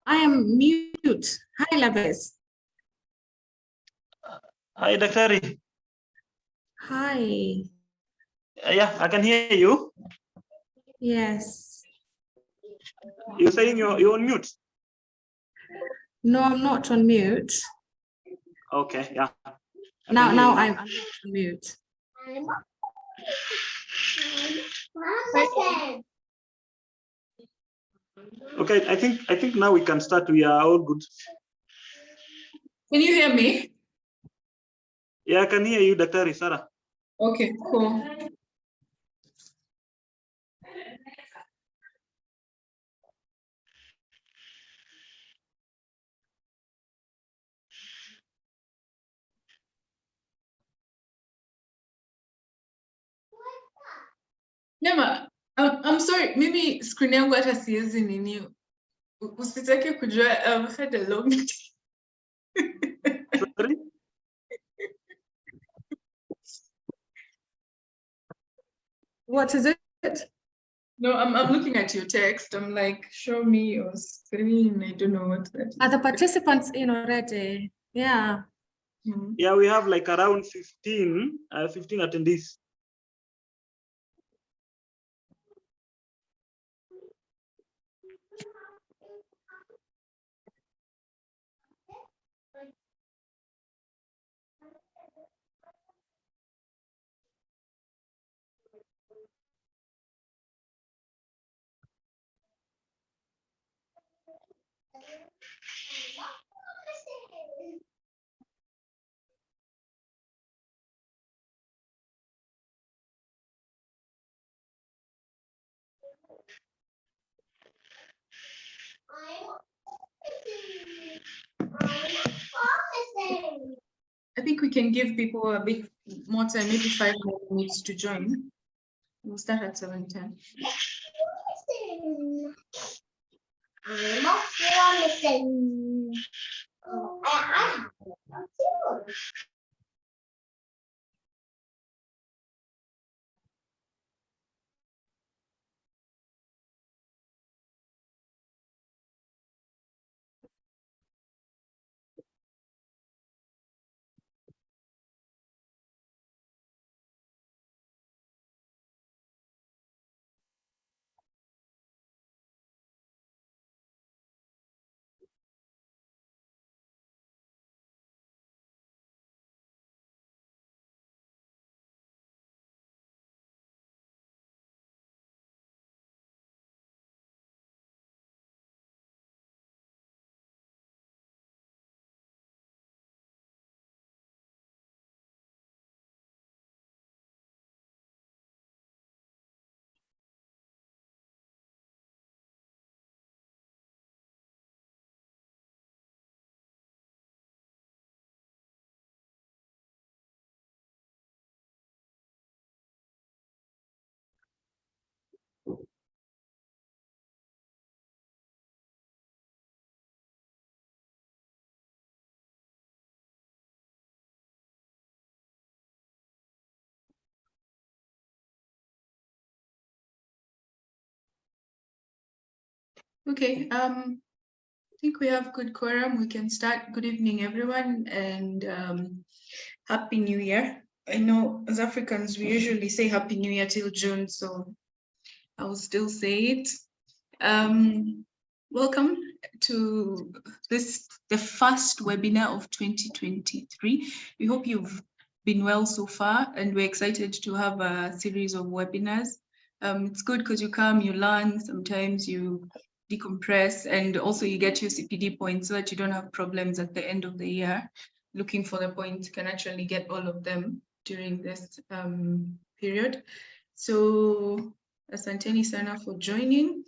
I am mute. Hi, Labes. Hi, Daktari. Hi. Yeah, I can hear you. Yes. You're saying you're on mute? No, I'm not on mute. Okay, yeah. Now I'm not on mute. Okay, I think now we can start. We are all good. Can you hear me? Yeah, I can hear you, Daktari Sarah. Okay, cool. Neema, I'm sorry, maybe screen yangu hata siwezi nini. Usitake kujua, I've had a long day. Sorry? What is it? No, I'm looking at your text. I'm like, show me your screen. I don't know what that is. Are the participants in already? Yeah. Yeah, we have like around 15 attendees. I think we can give people a bit more time, maybe 5 more minutes to join. We'll start at 7:10. I'm not promising. Okay, I think we have good quorum. We can start. Good evening, everyone, and Happy New Year. I know as Africans, we usually say Happy New Year till June, so I will still say it. Welcome to the first webinar of 2023. We hope you've been well so far, and we're excited to have a series of webinars. It's good because you come, you learn, sometimes you decompress, and also you get your CPD points so that you don't have problems at the end of the year. Looking for the points, you can actually get all of them during this period. So asanteni sana for joining.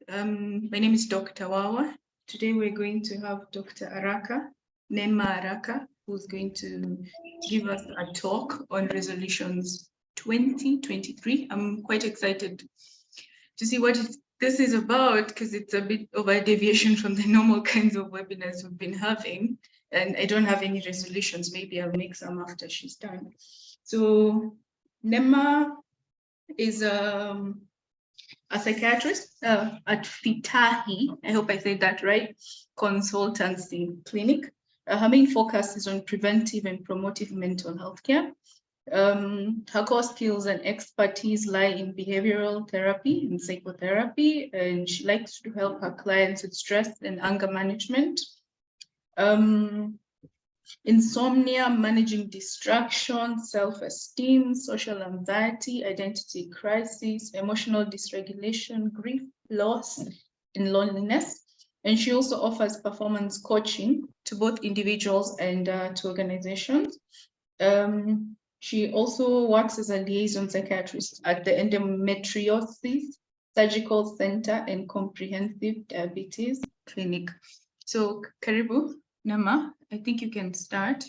My name is Dr. Wawa. Today we're going to have Dr. Araka, Neema Araka, who's going to give us a talk on resolutions 2023. I'm quite excited to see what this is about because it's a bit of a deviation from the normal kinds of webinars we've been having. And I don't have any resolutions. Maybe I'll make some after she's done. So Neema is a psychiatrist at Fitahi, I hope I said that right, consultancy clinic. Her main focus is on preventive and promotive mental health care. Her core skills and expertise lie in behavioral therapy and psychotherapy, and she likes to help her clients with stress and anger management. Insomnia, managing distraction, self-esteem, social anxiety, identity crisis, emotional dysregulation, grief, loss, and loneliness. And she also offers performance coaching to both individuals and to organizations. She also works as a liaison psychiatrist at the Endometriosis Surgical Center and Comprehensive Diabetes Clinic. So, karibu, Neema, I think you can start.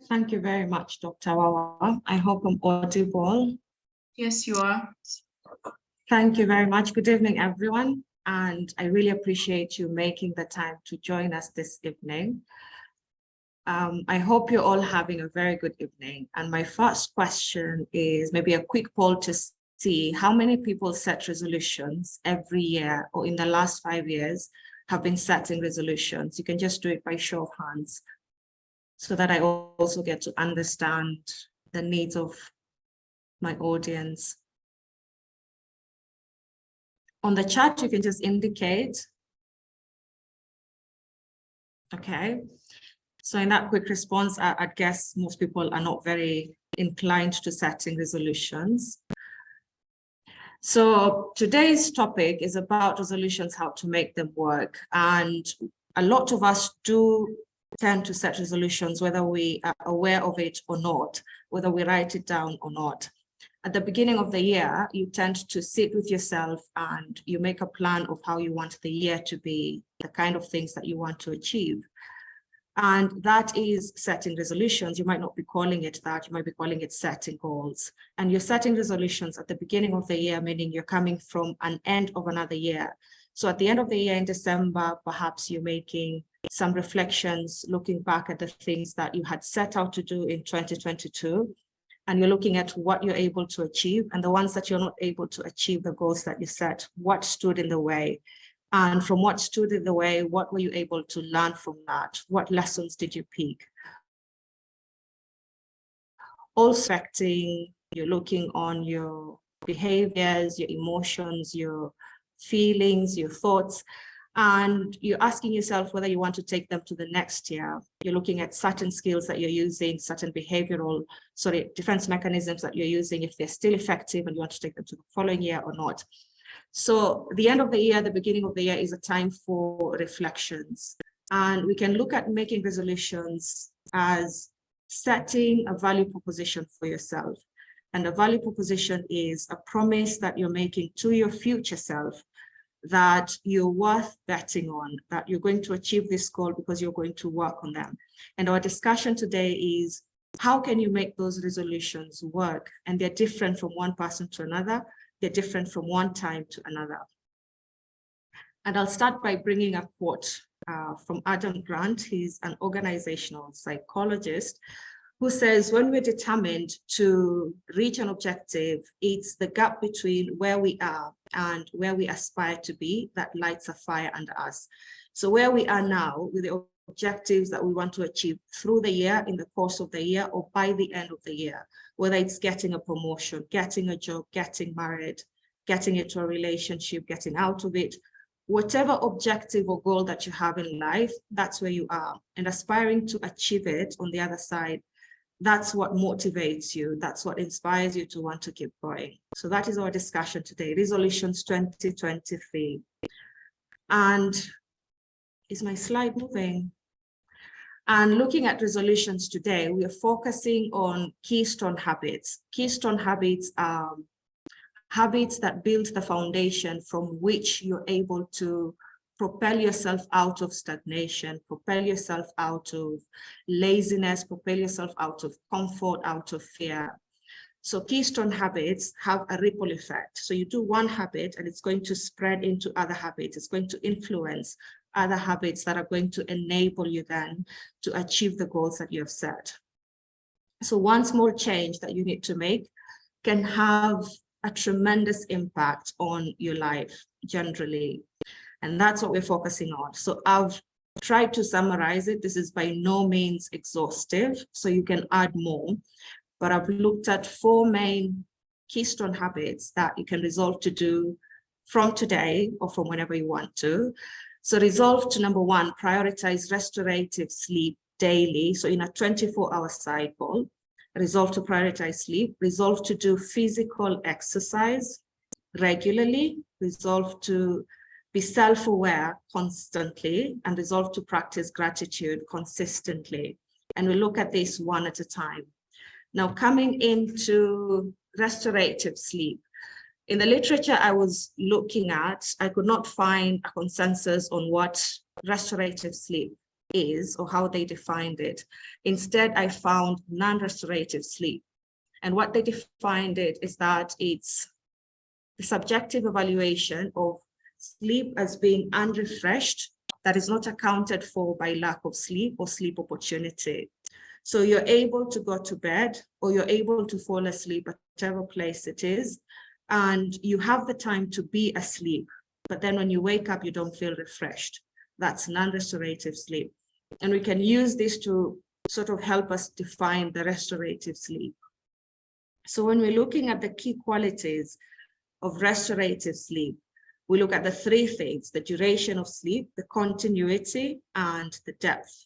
Thank you very much, Dr. Wawa. I hope I'm audible. Yes, you are. Thank you very much. Good evening, everyone. And I really appreciate you making the time to join us this evening. I hope you're all having a very good evening. And my first question is maybe a quick poll to see how many people set resolutions every year or in the last 5 years have been setting resolutions. You can just do it by show of hands so that I also get to understand the needs of my audience. On the chat, you can just indicate. Okay. So in that quick response, I guess most people are not very inclined to setting resolutions. So today's topic is about resolutions, how to make them work. And a lot of us do tend to set resolutions, whether we are aware of it or not, whether we write it down or not. At the beginning of the year, you tend to sit with yourself and you make a plan of how you want the year to be, the kind of things that you want to achieve. And that is setting resolutions. You might not be calling it that, you might be calling it setting goals. And you're setting resolutions at the beginning of the year, meaning you're coming from an end of another year. So at the end of the year in December, perhaps you're making some reflections, looking back at the things that you had set out to do in 2022, and you're looking at what you're able to achieve, and the ones that you're not able to achieve, the goals that you set, what stood in the way. And from what stood in the way, what were you able to learn from that? What lessons did you pick? Also, you're looking on your behaviors, your emotions, your feelings, your thoughts, and you're asking yourself whether you want to take them to the next year. You're looking at certain skills that you're using, certain defense mechanisms that you're using, if they're still effective and you want to take them to the following year or not. So the end of the year, the beginning of the year is a time for reflections. And we can look at making resolutions as setting a value proposition for yourself. And a value proposition is a promise that you're making to your future self that you're worth betting on, that you're going to achieve this goal because you're going to work on them. And our discussion today is, how can you make those resolutions work? And they're different from one person to another. They're different from one time to another. And I'll start by bringing a quote from Adam Grant. He's an organizational psychologist who says, when we're determined to reach an objective, it's the gap between where we are and where we aspire to be that lights a fire under us. So where we are now with the objectives that we want to achieve through the year, in the course of the year, or by the end of the year, whether it's getting a promotion, getting a job, getting married, getting into a relationship, getting out of it, whatever objective or goal that you have in life, that's where you are. And aspiring to achieve it on the other side, that's what motivates you. That's what inspires you to want to keep going. So that is our discussion today, Resolutions 2023. And is my slide moving? And looking at resolutions today, we are focusing on keystone habits. Keystone habits are habits that build the foundation from which you're able to propel yourself out of stagnation, propel yourself out of laziness, propel yourself out of comfort, out of fear. So keystone habits have a ripple effect. So you do one habit and it's going to spread into other habits. It's going to influence other habits that are going to enable you then to achieve the goals that you have set. So one small change that you need to make can have a tremendous impact on your life generally. And that's what we're focusing on. So I've tried to summarize it. This is by no means exhaustive, so you can add more. But I've looked at 4 main keystone habits that you can resolve to do from today or from whenever you want to. So resolve to number 1, prioritize restorative sleep daily. So in a 24-hour cycle, resolve to prioritize sleep, resolve to do physical exercise regularly, resolve to be self-aware constantly, and resolve to practice gratitude consistently. And we'll look at this one at a time. Now, coming into restorative sleep, in the literature I was looking at, I could not find a consensus on what restorative sleep is or how they defined it. Instead, I found non-restorative sleep. And what they defined it is that it's the subjective evaluation of sleep as being unrefreshed that is not accounted for by lack of sleep or sleep opportunity. So you're able to go to bed or you're able to fall asleep at whatever place it is, and you have the time to be asleep, but then when you wake up, you don't feel refreshed. That's non-restorative sleep. And we can use this to sort of help us define the restorative sleep. So when we're looking at the key qualities of restorative sleep, we look at the 3 things: the duration of sleep, the continuity, and the depth.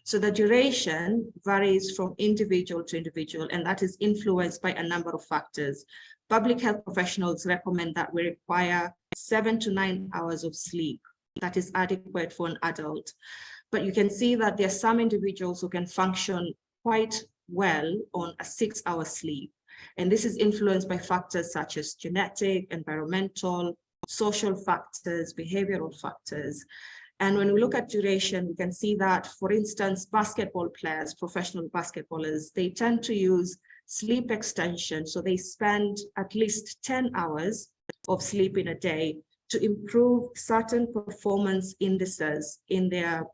So the duration varies from individual to individual, and that is influenced by a number of factors. Public health professionals recommend that we require 7 to 9 hours of sleep. That is adequate for an adult. But you can see that there are some individuals who can function quite well on a 6-hour sleep. And this is influenced by factors such as genetic, environmental, social factors, behavioral factors. And when we look at duration, we can see that, for instance, basketball players, professional basketballers, they tend to use sleep extension. So they spend at least 10 hours of sleep in a day to improve certain performance indices in their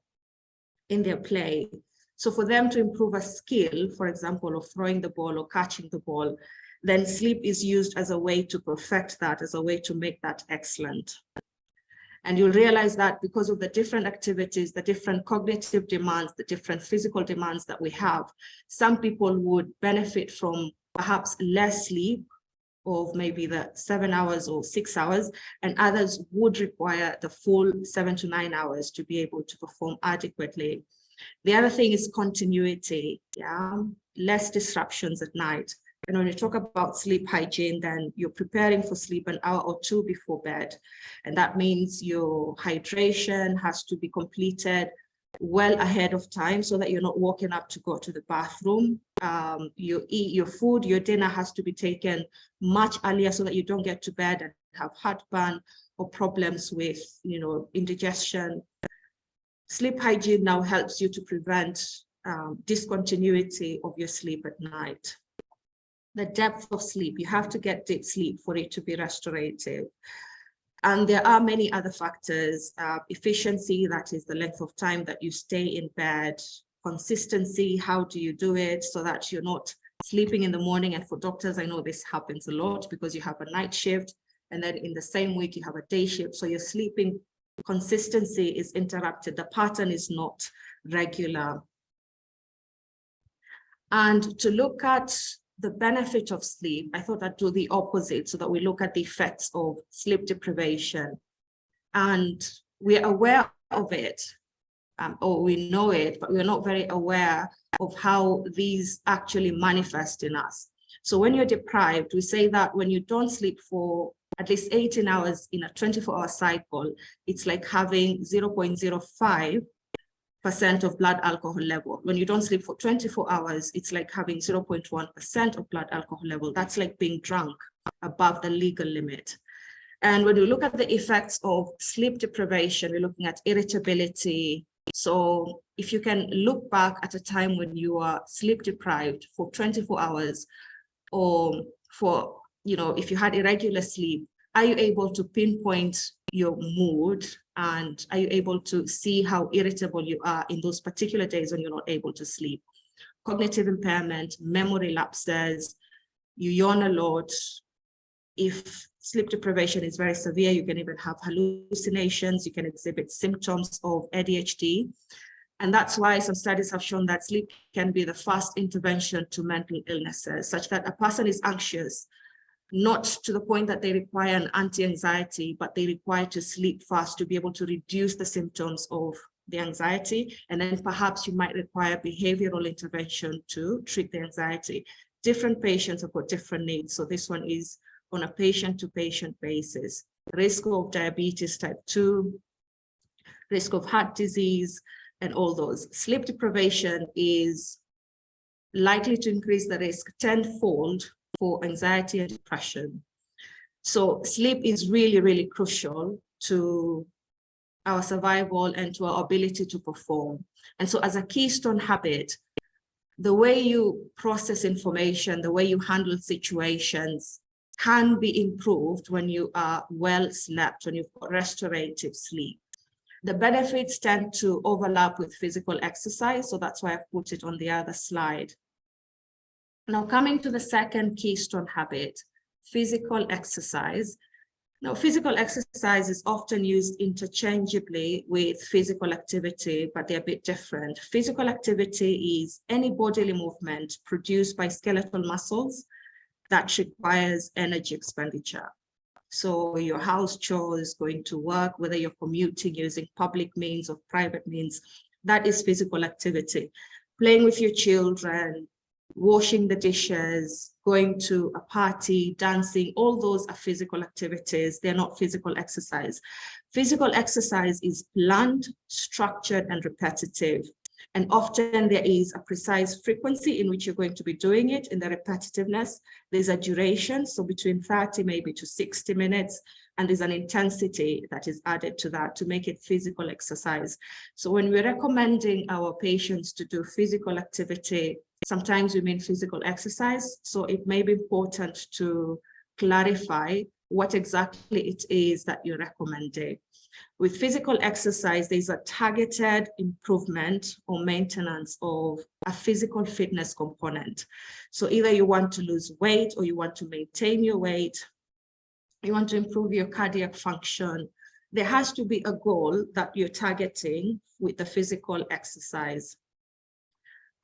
play. So for them to improve a skill, for example, of throwing the ball or catching the ball, then sleep is used as a way to perfect that, as a way to make that excellent. And you'll realize that because of the different activities, the different cognitive demands, the different physical demands that we have, some people would benefit from perhaps less sleep of maybe the 7 hours or 6 hours, and others would require the full 7 to 9 hours to be able to perform adequately. The other thing is continuity, less disruptions at night. And when you talk about sleep hygiene, then you're preparing for sleep an hour or 2 before bed. And that means your hydration has to be completed well ahead of time so that you're not waking up to go to the bathroom. You eat your food, your dinner has to be taken much earlier so that you don't get to bed and have heartburn or problems with, indigestion. Sleep hygiene now helps you to prevent discontinuity of your sleep at night. The depth of sleep, you have to get deep sleep for it to be restorative. And there are many other factors: efficiency, that is the length of time that you stay in bed; consistency, how do you do it so that you're not sleeping in the morning. And for doctors, I know this happens a lot because you have a night shift and then in the same week you have a day shift. So your sleeping consistency is interrupted. The pattern is not regular. And to look at the benefit of sleep, I thought I'd do the opposite so that we look at the effects of sleep deprivation. And we're aware of it, or we know it, but we're not very aware of how these actually manifest in us. So when you're deprived, we say that when you don't sleep for at least 18 hours in a 24-hour cycle, it's like having 0.05% of blood alcohol level. When you don't sleep for 24 hours, it's like having 0.1% of blood alcohol level. That's like being drunk above the legal limit. And when you look at the effects of sleep deprivation, we're looking at irritability. So if you can look back at a time when you are sleep deprived for 24 hours, or for, if you had irregular sleep, are you able to pinpoint your mood? And are you able to see how irritable you are in those particular days when you're not able to sleep? Cognitive impairment, memory lapses, you yawn a lot, if sleep deprivation is very severe, you can even have hallucinations, you can exhibit symptoms of ADHD. And that's why some studies have shown that sleep can be the first intervention to mental illnesses, such that a person is anxious, not to the point that they require an anti-anxiety, but they require to sleep fast to be able to reduce the symptoms of the anxiety. And then perhaps you might require behavioral intervention to treat the anxiety. Different patients have got different needs. So this one is on a patient-to-patient basis. Risk of diabetes type 2, risk of heart disease, and all those. Sleep deprivation is likely to increase the risk tenfold for anxiety and depression. So sleep is really, really crucial to our survival and to our ability to perform. And so as a keystone habit, the way you process information, the way you handle situations can be improved when you are well slept, when you've got restorative sleep. The benefits tend to overlap with physical exercise, so that's why I've put it on the other slide. Now, coming to the second keystone habit, physical exercise. Now, physical exercise is often used interchangeably with physical activity, but they're a bit different. Physical activity is any bodily movement produced by skeletal muscles that requires energy expenditure. So your house chores, going to work, whether you're commuting using public means or private means, that is physical activity. Playing with your children, washing the dishes, going to a party, dancing, all those are physical activities. They're not physical exercise. Physical exercise is planned, structured, and repetitive. And often there is a precise frequency in which you're going to be doing it. In the repetitiveness, there's a duration, so between 30 maybe to 60 minutes, and there's an intensity that is added to that to make it physical exercise. So when we're recommending our patients to do physical activity, sometimes we mean physical exercise. So it may be important to clarify what exactly it is that you're recommending. With physical exercise, there's a targeted improvement or maintenance of a physical fitness component. So either you want to lose weight or you want to maintain your weight, you want to improve your cardiac function. There has to be a goal that you're targeting with the physical exercise.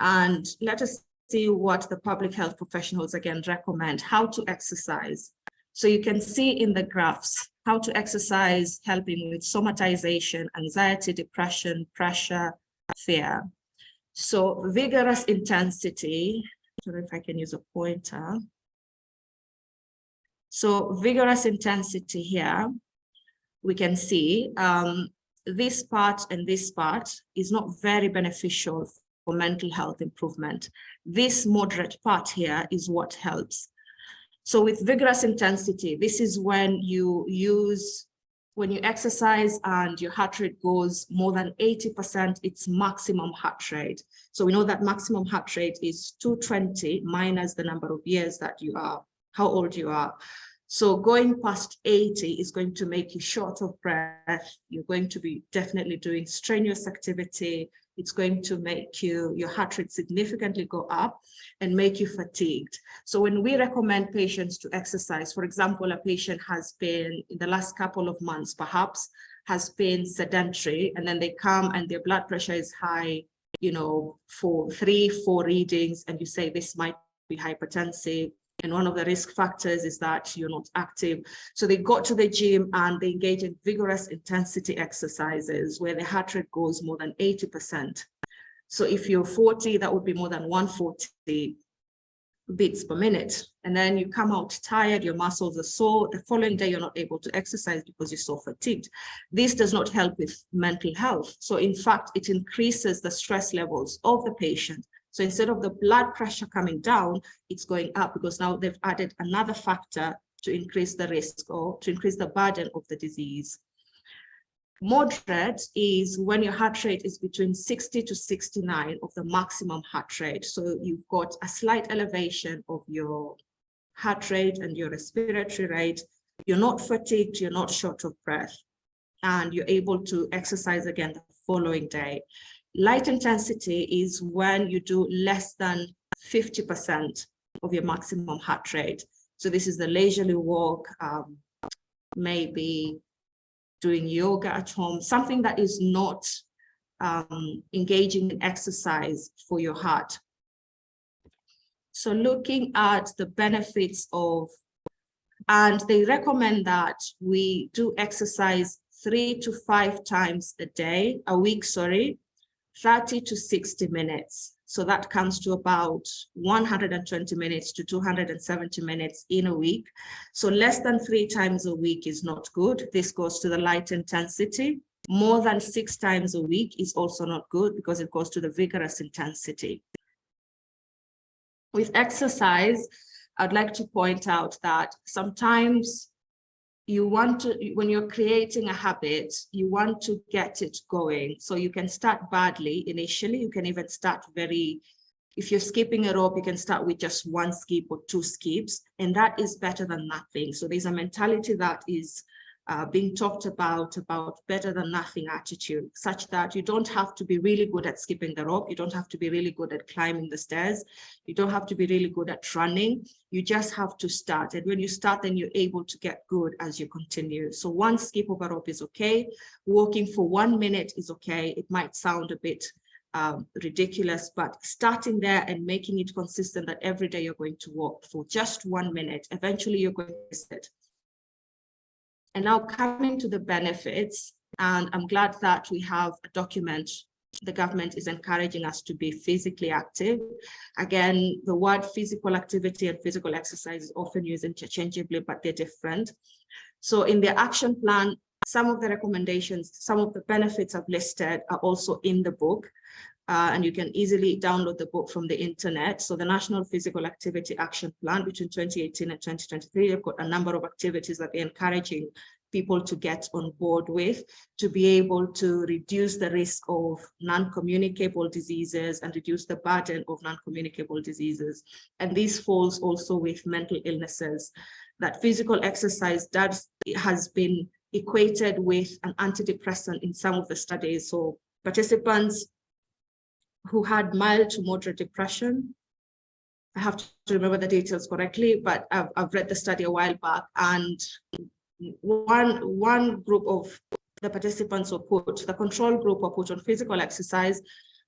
And let us see what the public health professionals again recommend, how to exercise. So you can see in the graphs how to exercise, helping with somatization, anxiety, depression, pressure, fear. So vigorous intensity, I don't know if I can use a pointer. So vigorous intensity here, we can see this part and this part is not very beneficial for mental health improvement. This moderate part here is what helps. So with vigorous intensity, this is when you exercise and your heart rate goes more than 80% its maximum heart rate. So we know that maximum heart rate is 220 minus the number of years that you are, how old you are. So going past 80 is going to make you short of breath. You're going to be definitely doing strenuous activity. It's going to make your heart rate significantly go up and make you fatigued. So when we recommend patients to exercise, for example, a patient has been in the last couple of months, perhaps has been sedentary, and then they come and their blood pressure is high, for 3-4 readings, and you say this might be hypertensive. And one of the risk factors is that you're not active. So they go to the gym and they engage in vigorous intensity exercises where the heart rate goes more than 80%. So if you're 40, that would be more than 140 beats per minute. And then you come out tired, your muscles are sore. The following day, you're not able to exercise because you're so fatigued. This does not help with mental health. So in fact, it increases the stress levels of the patient. So instead of the blood pressure coming down, it's going up because now they've added another factor to increase the risk or to increase the burden of the disease. Moderate is when your heart rate is between 60 to 69 of the maximum heart rate. So you've got a slight elevation of your heart rate and your respiratory rate. You're not fatigued, you're not short of breath, and you're able to exercise again the following day. Light intensity is when you do less than 50% of your maximum heart rate. So this is the leisurely walk, maybe doing yoga at home, something that is not engaging in exercise for your heart. So looking at the benefits of, and they recommend that we do exercise 3 to 5 times a week, 30 to 60 minutes. So that comes to about 120 minutes to 270 minutes in a week. So less than 3 times a week is not good. This goes to the light intensity. More than 6 times a week is also not good because it goes to the vigorous intensity. With exercise, I'd like to point out that sometimes you want to, when you're creating a habit, you want to get it going. So you can start badly initially. You can even start if you're skipping a rope, you can start with just 1 skip or 2 skips, and that is better than nothing. So there's a mentality that is being talked about better than nothing attitude, such that you don't have to be really good at skipping the rope. You don't have to be really good at climbing the stairs. You don't have to be really good at running. You just have to start. And when you start, then you're able to get good as you continue. So 1 skip of a rope is okay. Walking for 1 minute is okay. It might sound a bit ridiculous, but starting there and making it consistent that every day you're going to walk for just 1 minute, eventually you're going to sit. And now coming to the benefits, and I'm glad that we have a document. The government is encouraging us to be physically active. Again, the word physical activity and physical exercise is often used interchangeably, but they're different. So in the action plan, some of the recommendations, some of the benefits I've listed are also in the book. And you can easily download the book from the internet. So the National Physical Activity Action Plan between 2018 and 2023, they've got a number of activities that they're encouraging people to get on board with, to be able to reduce the risk of non-communicable diseases and reduce the burden of non-communicable diseases. And this falls also with mental illnesses, that physical exercise has been equated with an antidepressant in some of the studies. So participants who had mild to moderate depression, I have to remember the details correctly, but I've read the study a while back, and one group of the participants were put, the control group were put on physical exercise,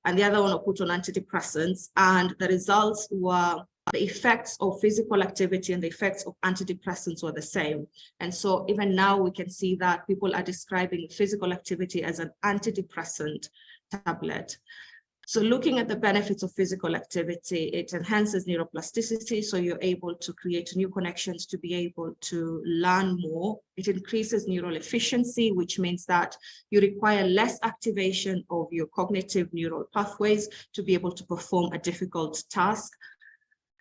and the other one were put on antidepressants, and the results were the effects of physical activity and the effects of antidepressants were the same. And so even now we can see that people are describing physical activity as an antidepressant tablet. So looking at the benefits of physical activity, it enhances neuroplasticity, so you're able to create new connections to be able to learn more. It increases neural efficiency, which means that you require less activation of your cognitive neural pathways to be able to perform a difficult task.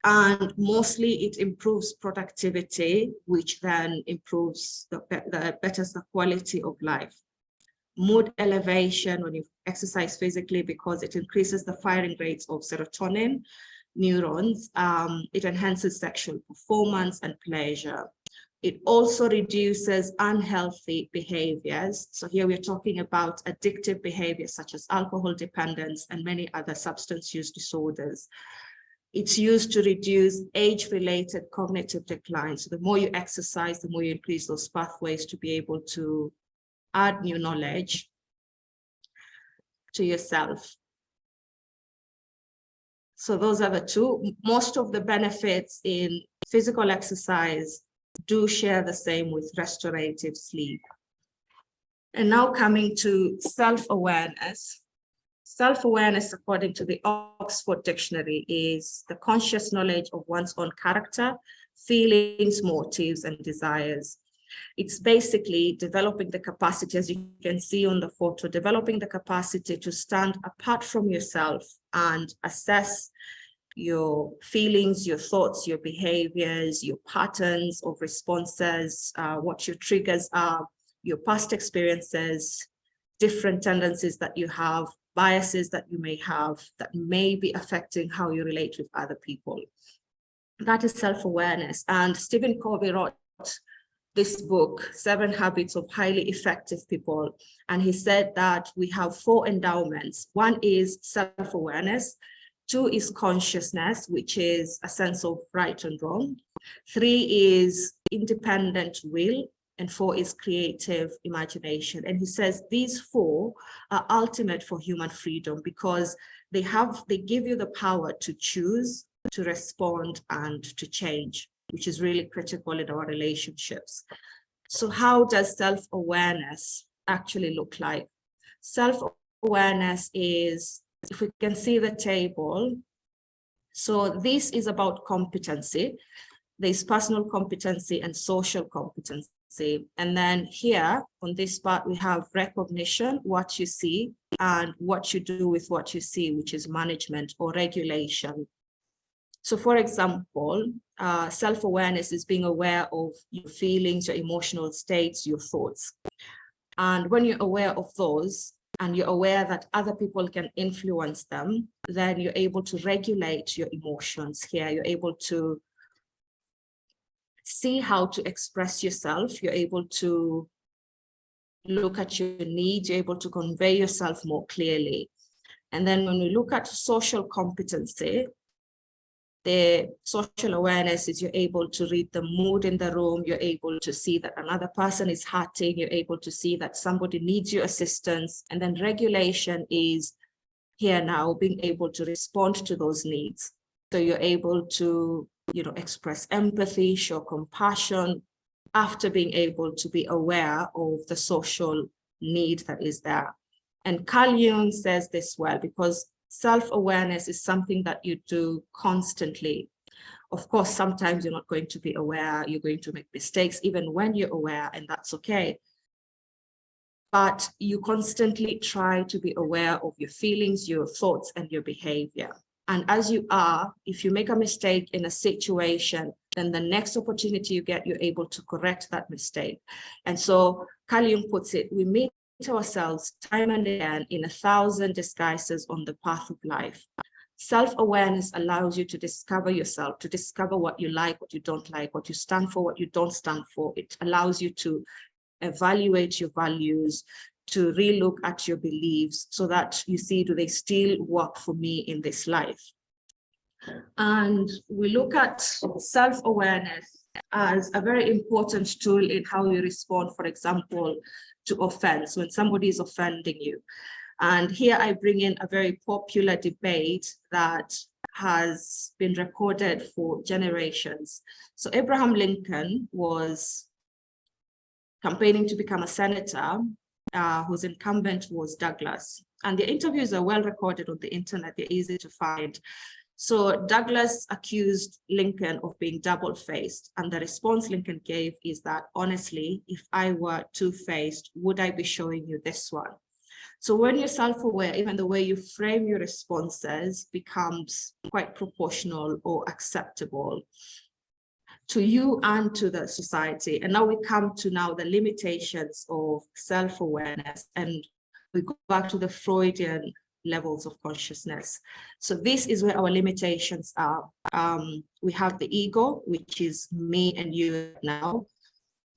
And mostly it improves productivity, which then improves betters the quality of life. Mood elevation when you exercise physically, because it increases the firing rates of serotonin neurons. It enhances sexual performance and pleasure. It also reduces unhealthy behaviors. So here we're talking about addictive behaviors such as alcohol dependence and many other substance use disorders. It's used to reduce age-related cognitive decline. So the more you exercise, the more you increase those pathways to be able to add new knowledge to yourself. So those are the two. Most of the benefits in physical exercise do share the same with restorative sleep. And now coming to self-awareness. Self-awareness, according to the Oxford Dictionary, is the conscious knowledge of one's own character, feelings, motives, and desires. It's basically developing the capacity, as you can see on the photo, developing the capacity to stand apart from yourself and assess your feelings, your thoughts, your behaviors, your patterns of responses, what your triggers are, your past experiences, different tendencies that you have, biases that you may have that may be affecting how you relate with other people. That is self-awareness. And Stephen Covey wrote this book, 7 Habits of Highly Effective People. And he said that we have 4 endowments. One is self-awareness. 2 is consciousness, which is a sense of right and wrong. 3 is independent will, and 4 is creative imagination. And he says these 4 are ultimate for human freedom because they give you the power to choose, to respond, and to change, which is really critical in our relationships. So how does self-awareness actually look like? Self-awareness is, if we can see the table, so this is about competency. There's personal competency and social competency. And then here on this part, we have recognition, what you see, and what you do with what you see, which is management or regulation. So for example, self-awareness is being aware of your feelings, your emotional states, your thoughts. And when you're aware of those, and you're aware that other people can influence them, then you're able to regulate your emotions here. You're able to see how to express yourself. You're able to look at your needs. You're able to convey yourself more clearly. And then when we look at social competency, the social awareness is you're able to read the mood in the room. You're able to see that another person is hurting. You're able to see that somebody needs your assistance. And then regulation is here now being able to respond to those needs. So you're able to, express empathy, show compassion after being able to be aware of the social need that is there. And Carl Jung says this well, because self-awareness is something that you do constantly. Of course, sometimes you're not going to be aware, you're going to make mistakes even when you're aware, and that's okay. But you constantly try to be aware of your feelings, your thoughts, and your behavior. And as you are, if you make a mistake in a situation, then the next opportunity you get, you're able to correct that mistake. And so Carl Jung puts it, we meet ourselves time and again in 1,000 disguises on the path of life. Self-awareness allows you to discover yourself, to discover what you like, what you don't like, what you stand for, what you don't stand for. It allows you to evaluate your values, to relook at your beliefs so that you see, do they still work for me in this life? And we look at self-awareness as a very important tool in how you respond, for example, to offense, when somebody is offending you. And here I bring in a very popular debate that has been recorded for generations. So Abraham Lincoln was campaigning to become a senator, whose incumbent was Douglas. And the interviews are well recorded on the internet, they're easy to find. So Douglas accused Lincoln of being double-faced, and the response Lincoln gave is that, honestly, if I were two-faced, would I be showing you this one? So when you're self-aware, even the way you frame your responses becomes quite proportional or acceptable to you and to the society. And now we come to the limitations of self-awareness, and we go back to the Freudian levels of consciousness. So this is where our limitations are. We have the ego, which is me and you now.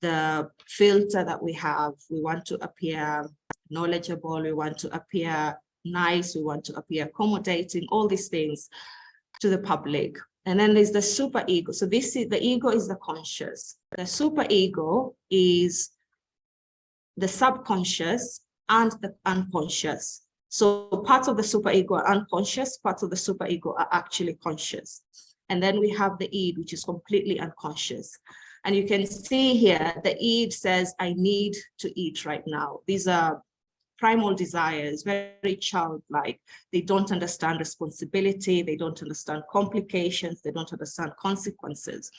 The filter that we have, we want to appear knowledgeable, we want to appear nice, we want to appear accommodating, all these things to the public. And then there's the super ego. So this is, the ego is the conscious. The super ego is the subconscious and the unconscious. So parts of the superego are unconscious, parts of the superego are actually conscious. And then we have the id, which is completely unconscious. And you can see here, the id says, I need to eat right now. These are primal desires, very childlike. They don't understand responsibility. They don't understand complications. They don't understand consequences.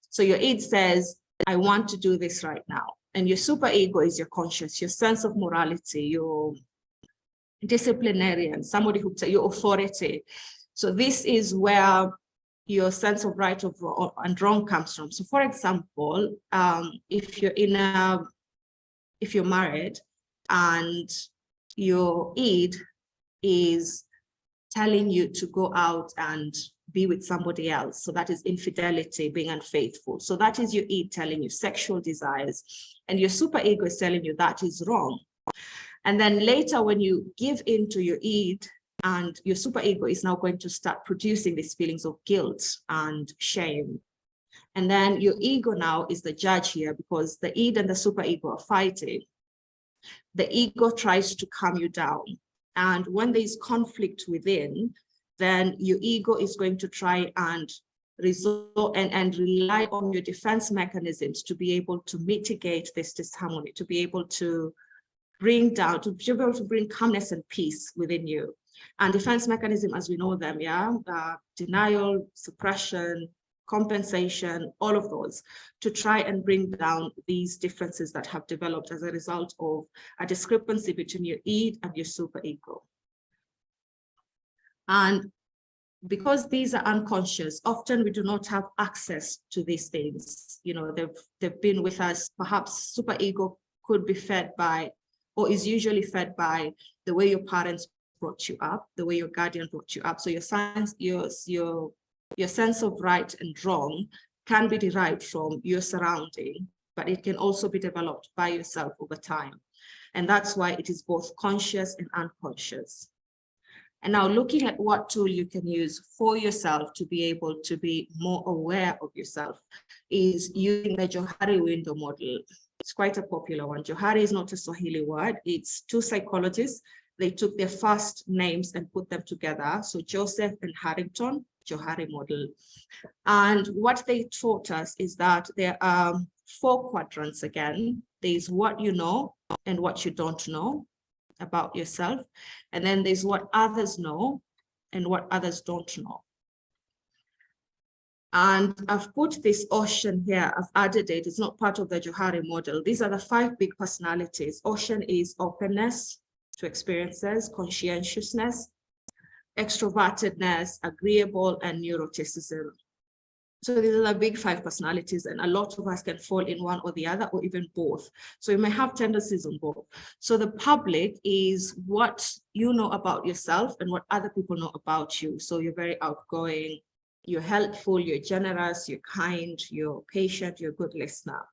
So your id says, I want to do this right now. And your superego is your conscious, your sense of morality, your disciplinarian, somebody who your authority. So this is where your sense of right and wrong comes from. So for example, if you're married and your id is telling you to go out and be with somebody else, so that is infidelity, being unfaithful. So that is your id telling you sexual desires, and your superego is telling you that is wrong. And then later, when you give in to your id, And your superego is now going to start producing these feelings of guilt and shame. And then your ego now is the judge here, because the id and the superego are fighting. The ego tries to calm you down. And when there is conflict within, then your ego is going to try and resolve and rely on your defense mechanisms to be able to mitigate this disharmony, to be able to bring down, to be able to bring calmness and peace within you. And defense mechanism, as we know them, denial, suppression, compensation, all of those, to try and bring down these differences that have developed as a result of a discrepancy between your id and your superego. And because these are unconscious, often we do not have access to these things. You know, they've been with us. Perhaps superego could be fed by, or is usually fed by, the way your parents brought you up, the way your guardian brought you up. So your sense of right and wrong can be derived from your surrounding, but it can also be developed by yourself over time. And that's why it is both conscious and unconscious. And now looking at what tool you can use for yourself to be able to be more aware of yourself is using the Johari window model. It's quite a popular one. Johari is not a Swahili word. It's two psychologists. They took their first names and put them together. So Joseph and Harrington, Johari model. And what they taught us is that there are 4 quadrants again. There's what you know and what you don't know about yourself. And then there's what others know and what others don't know. And I've put this ocean here, I've added it, it's not part of the Johari model. These are the 5 big personalities. Ocean is openness to experiences, conscientiousness, extrovertedness, agreeable, and neuroticism. So these are the big 5 personalities, and a lot of us can fall in one or the other, or even both. So you may have tendencies on both. So the public is what you know about yourself and what other people know about you. So you're very outgoing, you're helpful, you're generous, you're kind, you're patient, you're a good listener.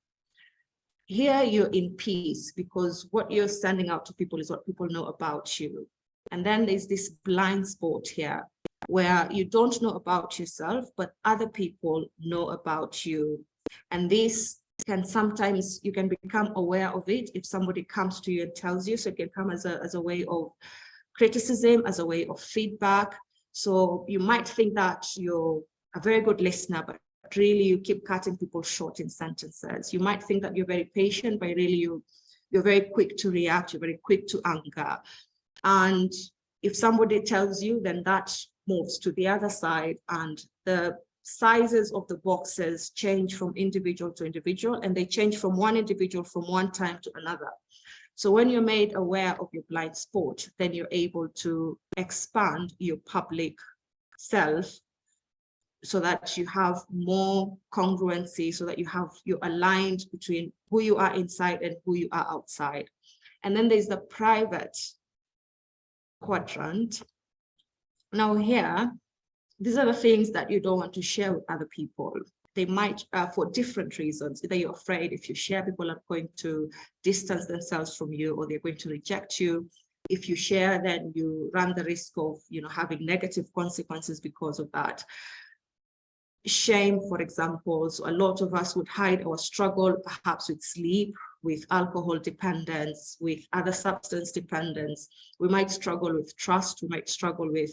Here you're in peace because what you're sending out to people is what people know about you. And then there's this blind spot here where you don't know about yourself, but other people know about you. And this can sometimes, you can become aware of it if somebody comes to you and tells you. So it can come as a way of criticism, as a way of feedback. So you might think that you're a very good listener, but really you keep cutting people short in sentences. You might think that you're very patient, but really you're very quick to react, you're very quick to anger. And if somebody tells you, then that moves to the other side, and the sizes of the boxes change from individual to individual, and they change from one individual from one time to another. So when you're made aware of your blind spot, then you're able to expand your public self so that you have more congruency, so that you're aligned between who you are inside and who you are outside. And then there's the private quadrant. Now here, these are the things that you don't want to share with other people. They might, for different reasons, either you're afraid if you share, people are going to distance themselves from you, or they're going to reject you. If you share, then you run the risk of, having negative consequences because of that. Shame, for example, so a lot of us would hide our struggle, perhaps with sleep, with alcohol dependence, with other substance dependence. We might struggle with trust, we might struggle with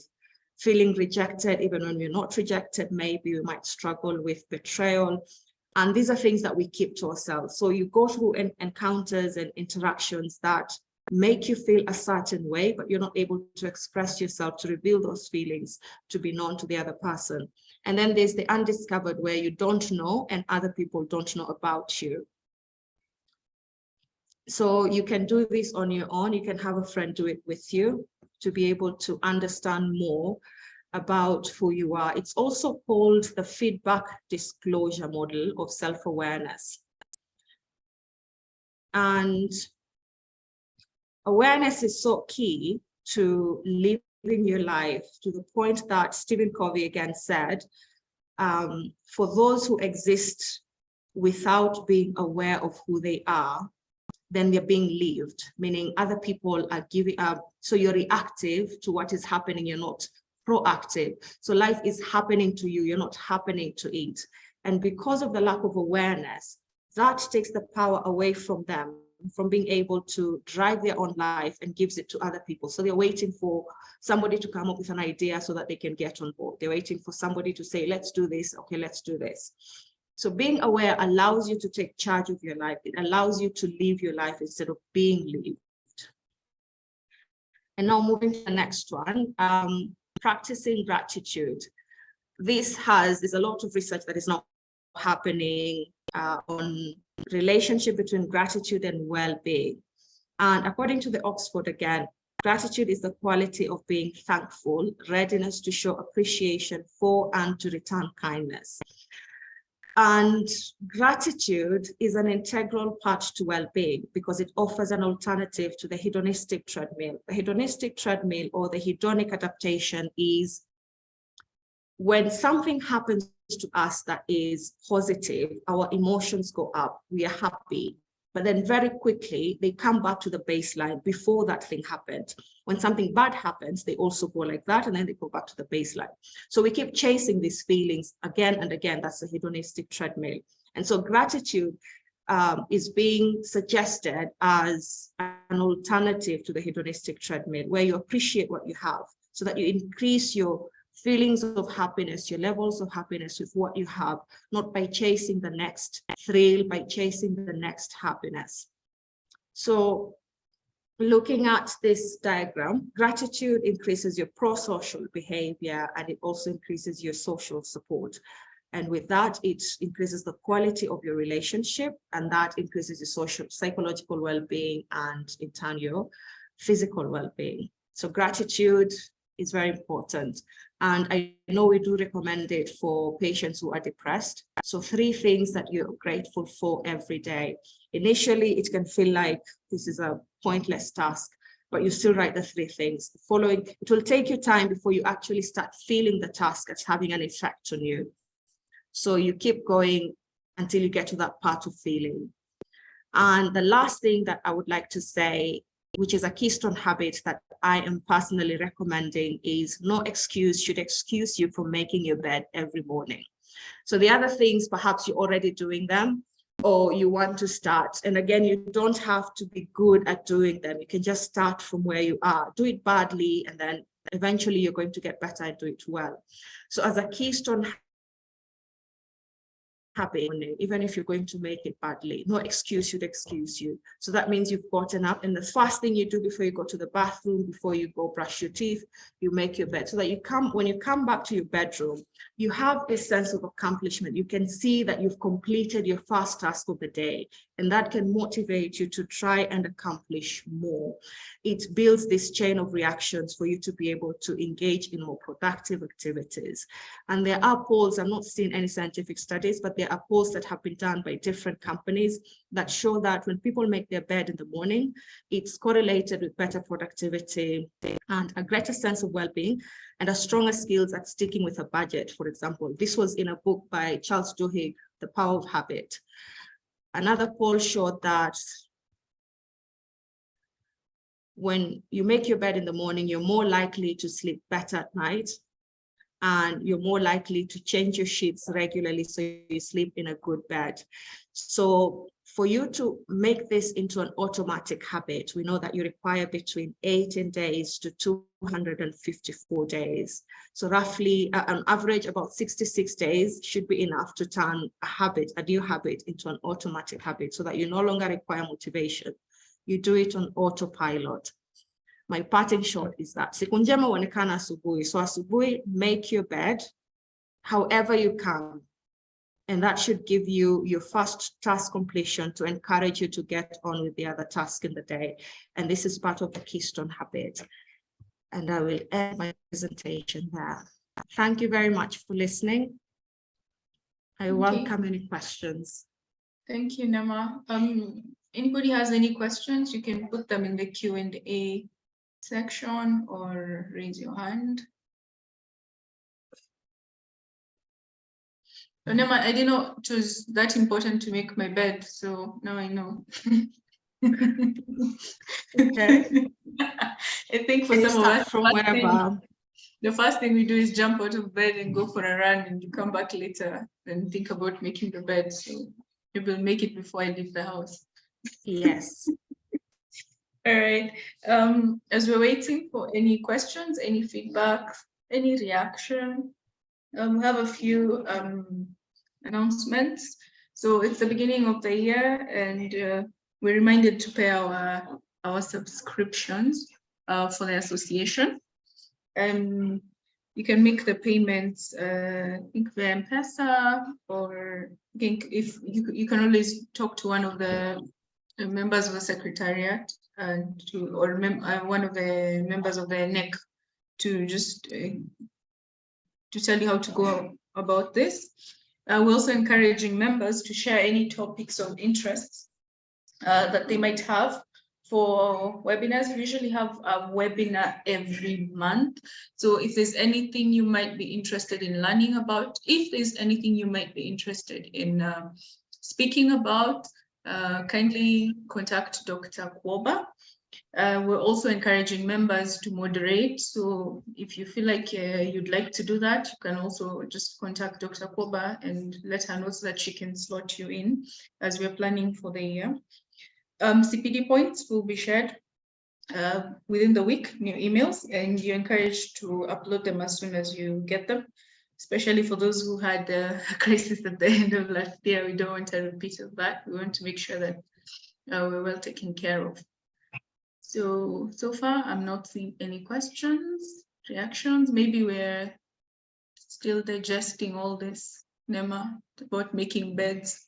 feeling rejected, even when we're not rejected. Maybe we might struggle with betrayal. And these are things that we keep to ourselves. So you go through encounters and interactions that make you feel a certain way, but you're not able to express yourself, to reveal those feelings, to be known to the other person. And then there's the undiscovered, where you don't know and other people don't know about you. So you can do this on your own. You can have a friend do it with you to be able to understand more about who you are. It's also called the feedback disclosure model of self-awareness. And awareness is so key to living your life, to the point that Stephen Covey again said, for those who exist without being aware of who they are, then they're being lived, meaning other people are giving up. So you're reactive to what is happening. You're not proactive. So life is happening to you. You're not happening to it. And because of the lack of awareness, that takes the power away from them, from being able to drive their own life, and gives it to other people. So they're waiting for somebody to come up with an idea so that they can get on board. They're waiting for somebody to say, let's do this. Okay, let's do this. So being aware allows you to take charge of your life. It allows you to live your life instead of being lived. And now moving to the next one, practicing gratitude. There's a lot of research that is now happening on relationship between gratitude and well-being. And according to the Oxford again, gratitude is the quality of being thankful, readiness to show appreciation for and to return kindness. And gratitude is an integral part to well-being because it offers an alternative to the hedonistic treadmill. The hedonistic treadmill, or the hedonic adaptation, is when something happens to us that is positive, our emotions go up, we are happy. But then very quickly, they come back to the baseline before that thing happened. When something bad happens, they also go like that, and then they go back to the baseline. So we keep chasing these feelings again and again. That's the hedonistic treadmill. And so gratitude is being suggested as an alternative to the hedonistic treadmill, where you appreciate what you have so that you increase your feelings of happiness, your levels of happiness with what you have, not by chasing the next thrill, by chasing the next happiness. So looking at this diagram, gratitude increases your pro-social behavior, and it also increases your social support. And with that, it increases the quality of your relationship, and that increases your social, psychological well-being, and in turn, your physical well-being. So gratitude is very important. And I know we do recommend it for patients who are depressed. So 3 things that you're grateful for every day. Initially, it can feel like this is a pointless task, but you still write the 3 things. The following, it will take you time before you actually start feeling the task as having an effect on you. So you keep going until you get to that part of feeling. And the last thing that I would like to say, which is a keystone habit that I am personally recommending, is no excuse should excuse you from making your bed every morning. So the other things, perhaps you're already doing them, or you want to start. And again, you don't have to be good at doing them. You can just start from where you are. Do it badly, and then eventually you're going to get better and do it well. So as a keystone habit, even if you're going to make it badly, no excuse should excuse you. So that means you've gotten up, and the first thing you do before you go to the bathroom, before you go brush your teeth, you make your bed, so that when you come back to your bedroom, you have this sense of accomplishment. You can see that you've completed your first task of the day, and that can motivate you to try and accomplish more. It builds this chain of reactions for you to be able to engage in more productive activities. And there are polls, I'm not seeing any scientific studies, but there are polls that have been done by different companies that show that when people make their bed in the morning, it's correlated with better productivity and a greater sense of well-being and a stronger skills at sticking with a budget, for example. This was in a book by Charles Duhigg, The Power of Habit. Another poll showed that when you make your bed in the morning, you're more likely to sleep better at night, and you're more likely to change your sheets regularly so you sleep in a good bed. So for you to make this into an automatic habit, we know that you require between 18 days to 254 days. So roughly, on average, about 66 days should be enough to turn a new habit into an automatic habit, so that you no longer require motivation. You do it on autopilot. My parting shot is that siku njema huonekana asubuhi. So asubuhi, make your bed however you can. And that should give you your first task completion to encourage you to get on with the other task in the day. And this is part of the keystone habit. And I will end my presentation there. Thank you very much for listening. I welcome any questions. Thank you, Neema. Anybody has any questions, you can put them in the Q&A section or raise your hand. Neema, I didn't know it was that important to make my bed, so now I know. Okay. I think for Can you some of start us, from wherever? the first thing we do is jump out of bed and go for a run, and you come back later and think about making the bed. So you will make it before I leave the house. Yes. All right. As we're waiting for any questions, any feedback, any reaction, we have a few announcements. So it's the beginning of the year, and we're reminded to pay our subscriptions for the association. You can make the payments, I think via M-Pesa, or I think if you can always talk to one of the members of the secretariat and or one of the members of the NEC to just to tell you how to go about this. We're also encouraging members to share any topics of interest that they might have for webinars. We usually have a webinar every month. So if there's anything you might be interested in learning about, if there's anything you might be interested in speaking about, kindly contact Dr. Kwoba. We're also encouraging members to moderate. So if you feel like you'd like to do that, you can also just contact Dr. Kwoba and let her know so that she can slot you in as we're planning for the year. CPD points will be shared within the week, new emails, and you're encouraged to upload them as soon as you get them, especially for those who had a crisis at the end of last year. We don't want a repeat of that. We want to make sure that we're well taken care of. So far, I'm not seeing any questions, reactions. Maybe we're still digesting all this, Neema, about making beds.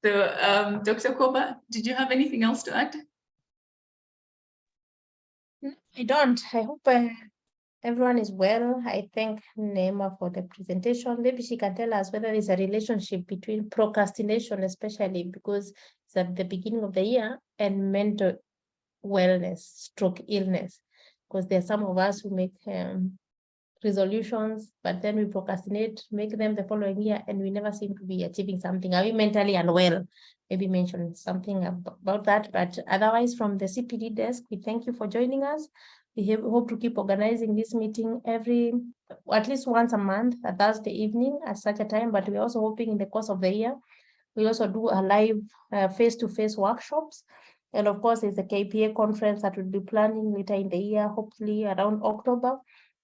So, Dr. Kwoba, did you have anything else to add? I don't. I hope everyone is well. I thank Neema for the presentation. Maybe she can tell us whether there's a relationship between procrastination, especially because it's at the beginning of the year, and mental wellness, stroke illness. Because there are some of us who make resolutions, but then we procrastinate, make them the following year, and we never seem to be achieving something. Are we mentally unwell? Maybe mention something about that. But otherwise, from the CPD desk, we thank you for joining us. We hope to keep organizing this meeting at least once a month, a Thursday evening at such a time. But we're also hoping in the course of the year, we also do a live face-to-face workshops. And of course, there's a KPA conference that we'll be planning later in the year, hopefully around October.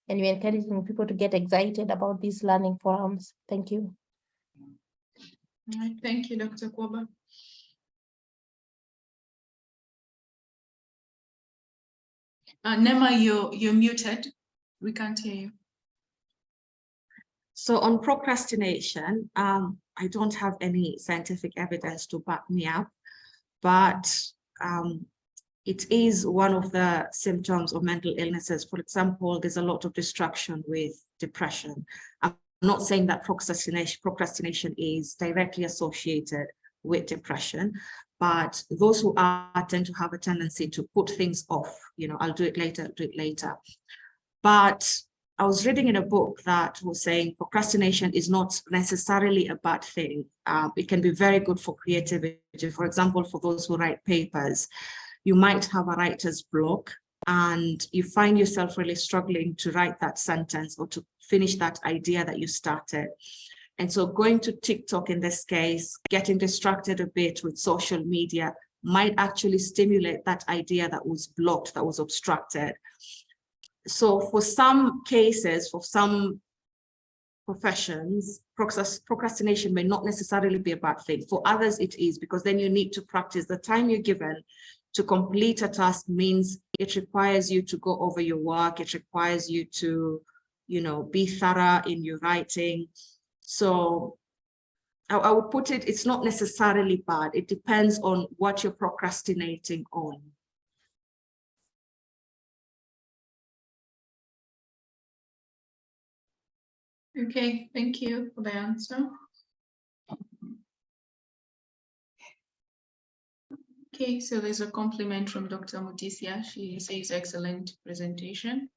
And we're encouraging people to get excited about these learning forums. Thank you. All right, thank you, Dr. Kwoba. Neema, you're muted. We can't hear you. So on procrastination, I don't have any scientific evidence to back me up, but it is one of the symptoms of mental illnesses. For example, there's a lot of distraction with depression. I'm not saying that procrastination is directly associated with depression, but those who are tend to have a tendency to put things off. You know, I'll do it later, do it later. But I was reading in a book that was saying procrastination is not necessarily a bad thing. It can be very good for creativity. For example, for those who write papers, you might have a writer's block and you find yourself really struggling to write that sentence or to finish that idea that you started. And so going to TikTok in this case, getting distracted a bit with social media might actually stimulate that idea that was blocked, that was obstructed. So for some cases, for some professions, procrastination may not necessarily be a bad thing. For others, it is, because then you need to practice. The time you're given to complete a task means it requires you to go over your work. It requires you to, be thorough in your writing. So I would put it, it's not necessarily bad. It depends on what you're procrastinating on. Okay, thank you for the answer. Okay, so there's a compliment from Dr. Mutisia. She says excellent presentation.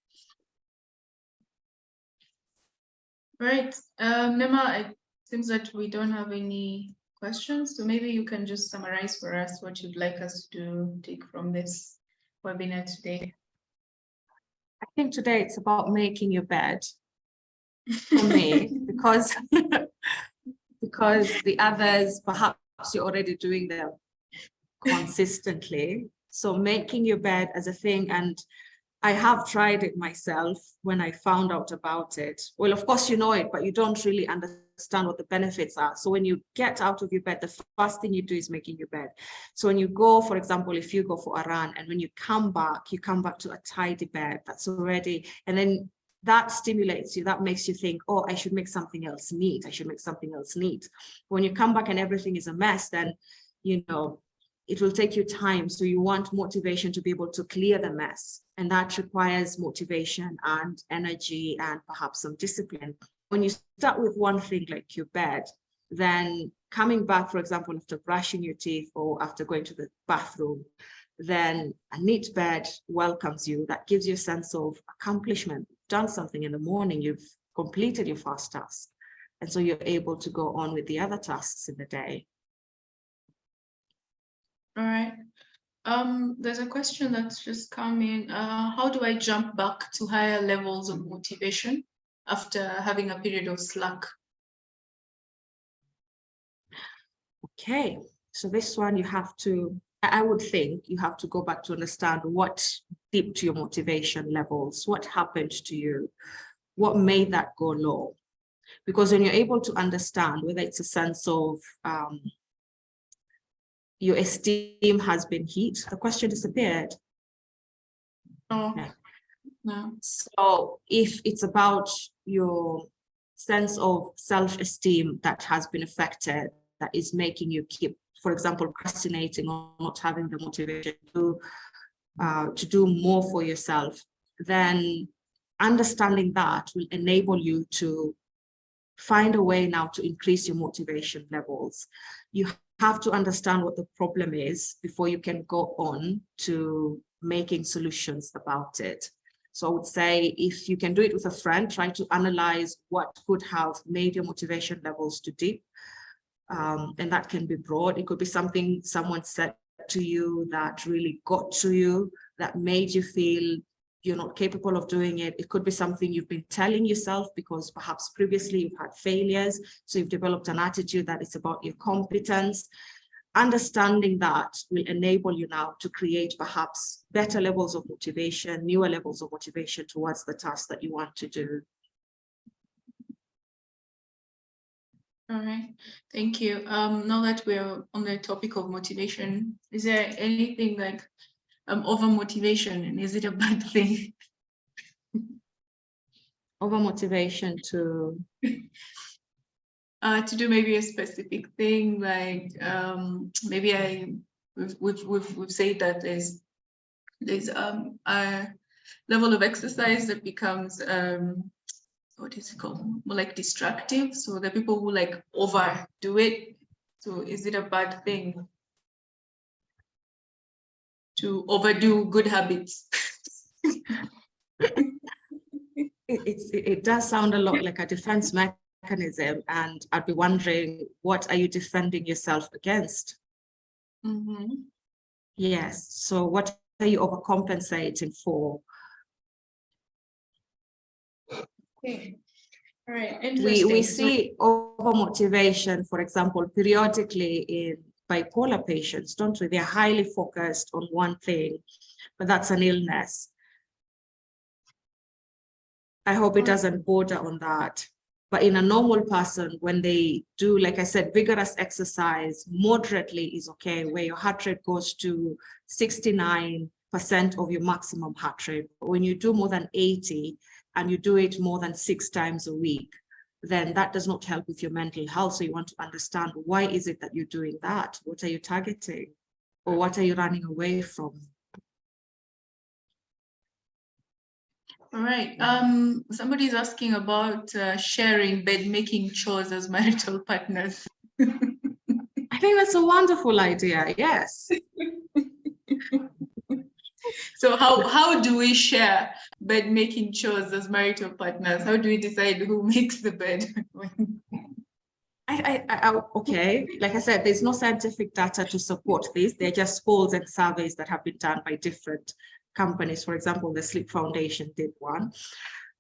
Right, Neema, it seems that we don't have any questions. So maybe you can just summarize for us what you'd like us to take from this webinar today. I think today it's about making your bed for me, because the others, perhaps you're already doing them consistently. So making your bed as a thing, and I have tried it myself when I found out about it. Well, of course, you know it, but you don't really understand what the benefits are. So when you get out of your bed, the first thing you do is making your bed. So when you go, for example, if you go for a run and when you come back to a tidy bed that's already, and then that stimulates you, that makes you think, oh, I should make something else neat. I should make something else neat. When you come back and everything is a mess, then, you know, it will take you time. So you want motivation to be able to clear the mess. And that requires motivation and energy and perhaps some discipline. When you start with one thing like your bed, then coming back, for example, after brushing your teeth or after going to the bathroom, then a neat bed welcomes you. That gives you a sense of accomplishment. You've done something in the morning, you've completed your first task. And so you're able to go on with the other tasks in the day. All right. There's a question that's just come in. How do I jump back to higher levels of motivation after having a period of slack? Okay, so this one you have to, I would think you have to go back to understand what dipped your motivation levels, what happened to you, what made that go low. Because when you're able to understand whether it's a sense of your esteem has been hit, the question disappeared. Oh, Yeah. no. So if it's about your sense of self-esteem that has been affected, that is making you keep, for example, procrastinating or not having the motivation to do more for yourself, then understanding that will enable you to find a way now to increase your motivation levels. You have to understand what the problem is before you can go on to making solutions about it. So I would say if you can do it with a friend, try to analyze what could have made your motivation levels to dip. And that can be broad. It could be something someone said to you that really got to you, that made you feel you're not capable of doing it. It could be something you've been telling yourself because perhaps previously you've had failures. So you've developed an attitude that it's about your competence. Understanding that will enable you now to create perhaps better levels of motivation, newer levels of motivation towards the task that you want to do. All right, thank you. Now that we're on the topic of motivation, is there anything like over motivation, and is it a bad thing? Over motivation to do maybe a specific thing, like maybe we've said that there's a level of exercise that becomes what is it called, more like destructive. So the people who like overdo it. So is it a bad thing to overdo good habits? it does sound a lot like a defense mechanism, and I'd be wondering, what are you defending yourself against? Mm-hmm. Yes, so what are you overcompensating for? Okay. All right. Interesting. We see over motivation, for example, periodically in bipolar patients, don't we? They're highly focused on one thing, but that's an illness. I hope it doesn't border on that. But in a normal person, when they do, like I said, vigorous exercise, moderately is okay, where your heart rate goes to 69% of your maximum heart rate. But when you do more than 80 and you do it more than 6 times a week, then that does not help with your mental health. So you want to understand, why is it that you're doing that? What are you targeting? Or what are you running away from? All right. Somebody's asking about sharing bed making chores as marital partners. I think that's a wonderful idea. Yes. So how do we share bed making chores as marital partners? How do we decide who makes the bed? I Okay, like I said, there's no scientific data to support this. They're just polls and surveys that have been done by different companies. For example, the Sleep Foundation did one.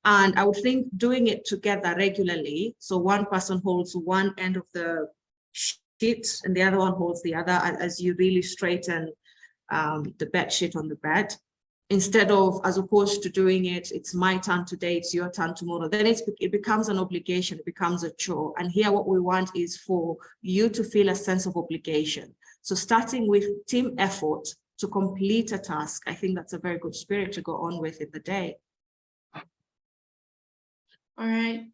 And I would think doing it together regularly, so one person holds one end of the sheet and the other one holds the other, as you really straighten the bed sheet on the bed, instead of, as opposed to doing it, it's my turn today, it's your turn tomorrow, then it becomes an obligation, it becomes a chore. And here what we want is for you to feel a sense of obligation. So starting with team effort to complete a task, I think that's a very good spirit to go on with in the day. All right.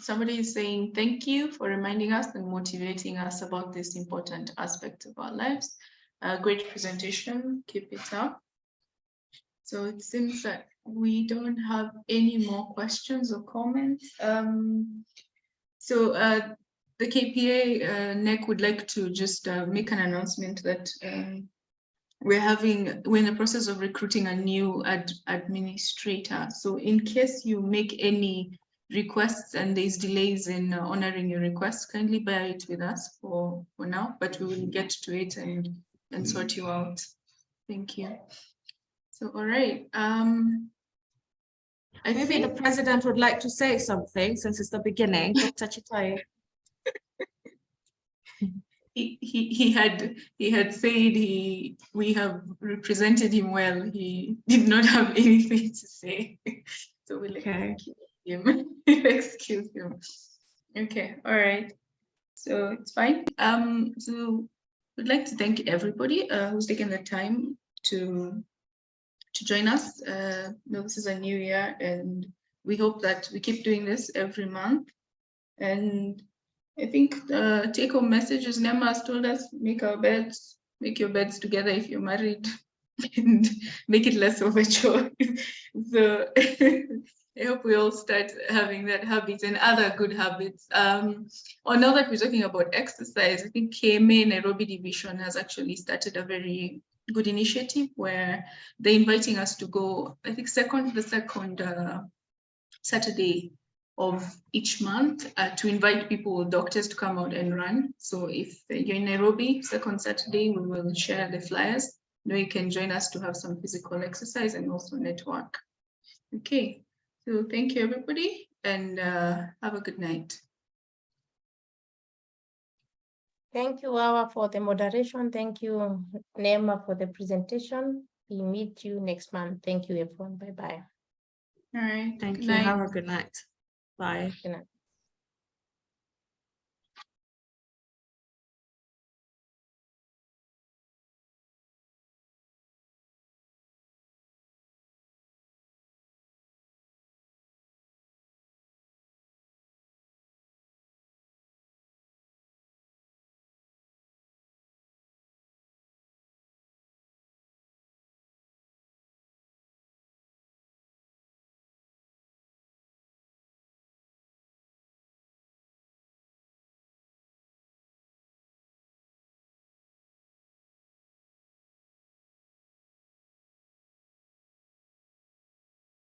Somebody is saying thank you for reminding us and motivating us about this important aspect of our lives. Great presentation. Keep it up. So it seems that we don't have any more questions or comments. The KPA NEC would like to just make an announcement that we're in the process of recruiting a new administrator. So in case you make any requests and there's delays in honoring your requests, kindly bear it with us for now, but we will get to it and sort you out. Thank you. So, all right. Maybe the president would like to say something since it's the beginning. Dr. Chitai. He had said we have represented him well. He did not have anything to say, so we'll excuse him. Excuse him. Okay, all right. So it's fine. So we'd like to thank everybody who's taken the time to join us. This is a new year, and we hope that we keep doing this every month. And I think the take-home message, as Neema has told us, make your beds together if you're married, and make it less of a chore. So I hope we all start having that habit and other good habits. Now that we're talking about exercise, I think KMA Nairobi Division has actually started a very good initiative where they're inviting us to go, I think the second Saturday of each month to invite people, doctors, to come out and run. So if you're in Nairobi, second Saturday, we will share the flyers. Now you can join us to have some physical exercise and also network. Okay, so thank you everybody, and have a good night. Thank you, Awa, for the moderation. Thank you, Neema, for the presentation. We meet you next month. Thank you, everyone. Bye-bye. All right. Thank Good you. night. Have a good night. Bye. Good night.